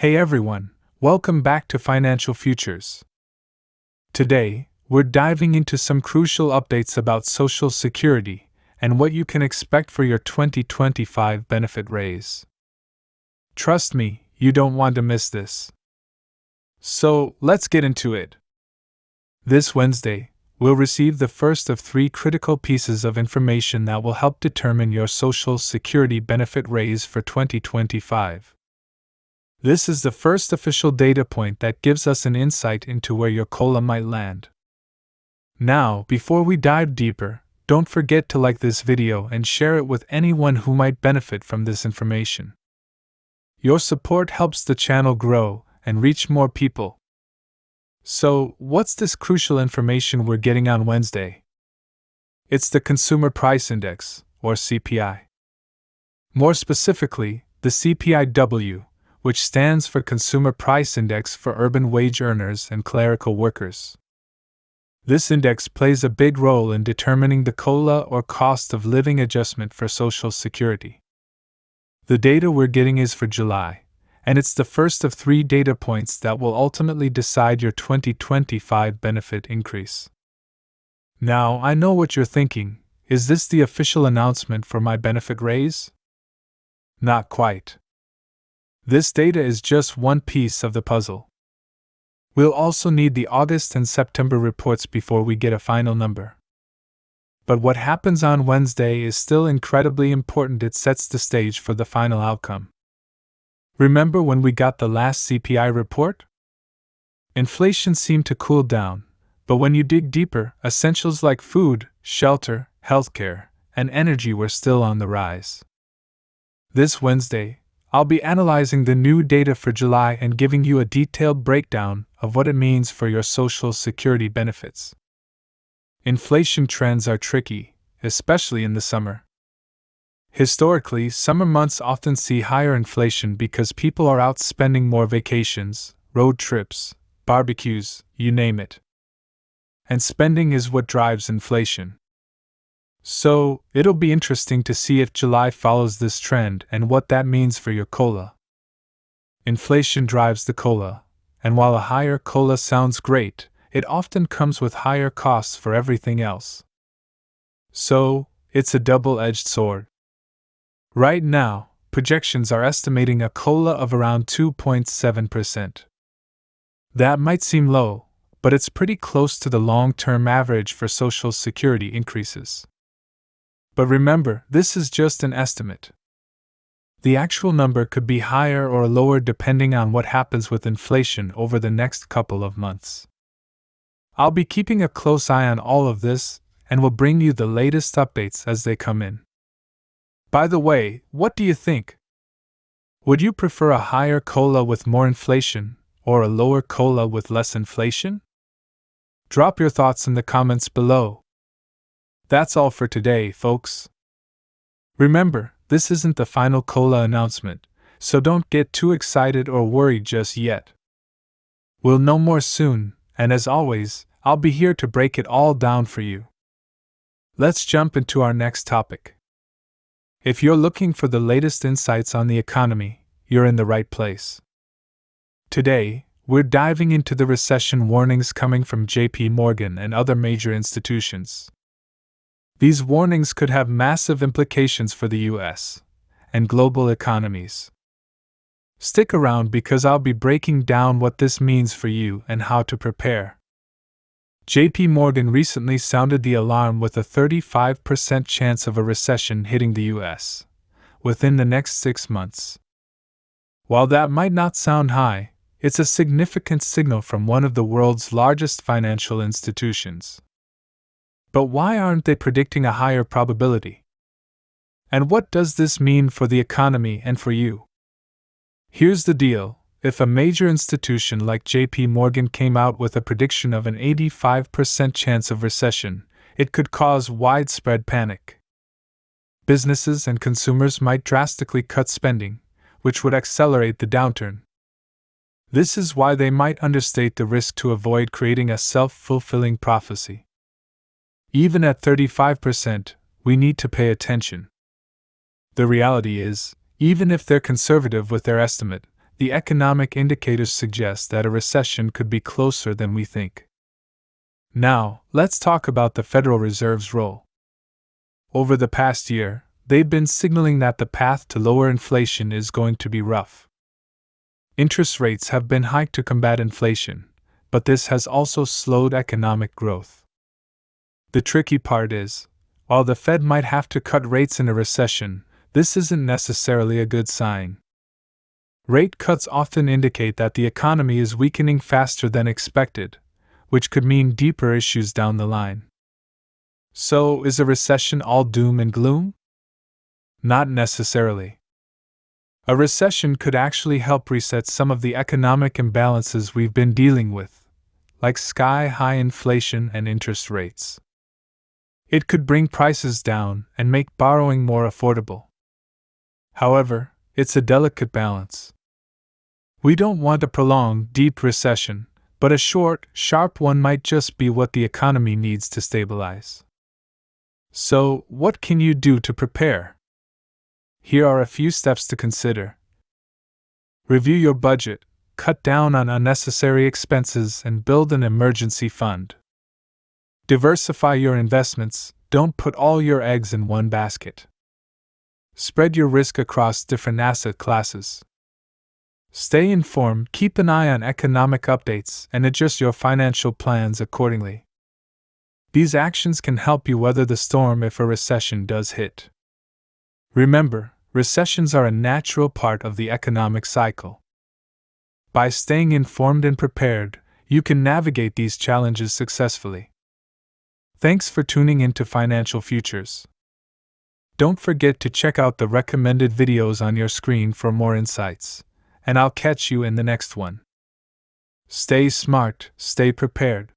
Hey everyone, welcome back to Financial Futures. Today, we're diving into some crucial updates about Social Security and what you can expect for your 2025 benefit raise. Trust me, you don't want to miss this. So, let's get into it. This Wednesday, we'll receive the first of 3 critical pieces of information that will help determine your Social Security benefit raise for 2025. This is the first official data point that gives us an insight into where your COLA might land. Now, before we dive deeper, don't forget to like this video and share it with anyone who might benefit from this information. Your support helps the channel grow and reach more people. So, what's this crucial information we're getting on Wednesday? It's the Consumer Price Index, or CPI. More specifically, the CPIW, which stands for Consumer Price Index for urban wage earners and clerical workers. This index plays a big role in determining the COLA or cost of living adjustment for Social Security. The data we're getting is for July, and it's the first of 3 data points that will ultimately decide your 2025 benefit increase. Now, I know what you're thinking. Is this the official announcement for my benefit raise? Not quite. This data is just one piece of the puzzle. We'll also need the August and September reports before we get a final number. But what happens on Wednesday is still incredibly important. It sets the stage for the final outcome. Remember when we got the last CPI report? Inflation seemed to cool down, but when you dig deeper, essentials like food, shelter, healthcare, and energy were still on the rise. This Wednesday, I'll be analyzing the new data for July and giving you a detailed breakdown of what it means for your Social Security benefits. Inflation trends are tricky, especially in the summer. Historically, summer months often see higher inflation because people are out spending more vacations, road trips, barbecues, you name it. And spending is what drives inflation. So, it'll be interesting to see if July follows this trend and what that means for your COLA. Inflation drives the COLA, and while a higher COLA sounds great, it often comes with higher costs for everything else. So, it's a double-edged sword. Right now, projections are estimating a COLA of around 2.7%. That might seem low, but it's pretty close to the long-term average for Social Security increases. But remember, this is just an estimate. The actual number could be higher or lower depending on what happens with inflation over the next couple of months. I'll be keeping a close eye on all of this and will bring you the latest updates as they come in. By the way, what do you think? Would you prefer a higher COLA with more inflation or a lower COLA with less inflation? Drop your thoughts in the comments below. That's all for today, folks. Remember, this isn't the final COLA announcement, so don't get too excited or worried just yet. We'll know more soon, and as always, I'll be here to break it all down for you. Let's jump into our next topic. If you're looking for the latest insights on the economy, you're in the right place. Today, we're diving into the recession warnings coming from JPMorgan and other major institutions. These warnings could have massive implications for the US and global economies. Stick around because I'll be breaking down what this means for you and how to prepare. JPMorgan recently sounded the alarm with a 35% chance of a recession hitting the US within the next 6 months. While that might not sound high, it's a significant signal from one of the world's largest financial institutions. But why aren't they predicting a higher probability? And what does this mean for the economy and for you? Here's the deal. If a major institution like JPMorgan came out with a prediction of an 85% chance of recession, it could cause widespread panic. Businesses and consumers might drastically cut spending, which would accelerate the downturn. This is why they might understate the risk to avoid creating a self-fulfilling prophecy. Even at 35%, we need to pay attention. The reality is, even if they're conservative with their estimate, the economic indicators suggest that a recession could be closer than we think. Now, let's talk about the Federal Reserve's role. Over the past year, they've been signaling that the path to lower inflation is going to be rough. Interest rates have been hiked to combat inflation, but this has also slowed economic growth. The tricky part is, while the Fed might have to cut rates in a recession, this isn't necessarily a good sign. Rate cuts often indicate that the economy is weakening faster than expected, which could mean deeper issues down the line. So, is a recession all doom and gloom? Not necessarily. A recession could actually help reset some of the economic imbalances we've been dealing with, like sky-high inflation and interest rates. It could bring prices down and make borrowing more affordable. However, it's a delicate balance. We don't want a prolonged, deep recession, but a short, sharp one might just be what the economy needs to stabilize. So, what can you do to prepare? Here are a few steps to consider. Review your budget, cut down on unnecessary expenses, and build an emergency fund. Diversify your investments, don't put all your eggs in one basket. Spread your risk across different asset classes. Stay informed, keep an eye on economic updates, and adjust your financial plans accordingly. These actions can help you weather the storm if a recession does hit. Remember, recessions are a natural part of the economic cycle. By staying informed and prepared, you can navigate these challenges successfully. Thanks for tuning in to Financial Futures. Don't forget to check out the recommended videos on your screen for more insights, and I'll catch you in the next one. Stay smart, stay prepared.